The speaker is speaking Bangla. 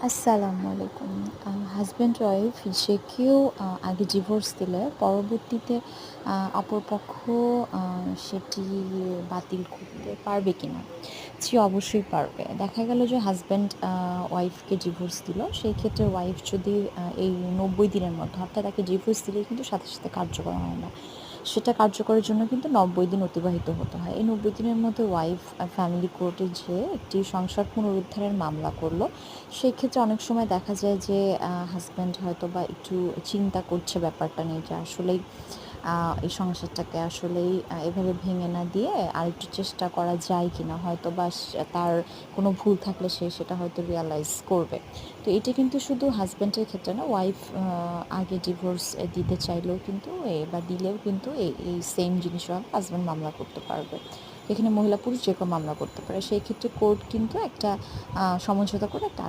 আসসালামু আলাইকুম। হাসব্যান্ড ওয়াইফ যে কেউ আগে ডিভোর্স দিলে পরবর্তীতে অপর পক্ষ আ সেটি বাতিল করতে পারবে কিনা? জি, অবশ্যই পারবে। দেখা গেল যে হাসব্যান্ড ওয়াইফকে ডিভোর্স দিল। সেই ক্ষেত্রে ওয়াইফ যদি এই ৯০ দিনের মধ্যে অর্থাৎ তাকে ডিভোর্স দিলেই কিন্তু সাথে, সাথে কার্যকর হয় না। সেটা কার্যকরের জন্য কিন্তু ৯০ দিন অতিবাহিত হতে হয়। এই ৯০ দিনের মধ্যে ওয়াইফ ফ্যামিলি কোর্টে যেয়ে একটি সংসার পুনরুদ্ধারের মামলা করল। সেই ক্ষেত্রে অনেক সময় দেখা যায় যে হাসব্যান্ড হয়তোবা একটু চিন্তা করছে ব্যাপারটা নিয়ে যে আসলেই আ এই সংসারটাকে আসলেই এভাবে ভেঙে না দিয়ে আরেকটু চেষ্টা করা যায় কিনা? হয়তোবা তার কোনো ভুল থাকলে সে সেটা হয়তো রিয়ালাইজ করবে। তো এটা কিন্তু শুধু হাসব্যান্ডের ক্ষেত্রে না, ওয়াইফ আগে ডিভোর্স দিতে চাইলেও কিন্তু বা দিলেও কিন্তু এই সেম জিনিসও হাসব্যান্ড মামলা করতে পারবে। এখানে মহিলা পুরুষ যে কেউ মামলা করতে পারে। সেই ক্ষেত্রে কোর্ট কিন্তু একটা সমঝোতা করে একটা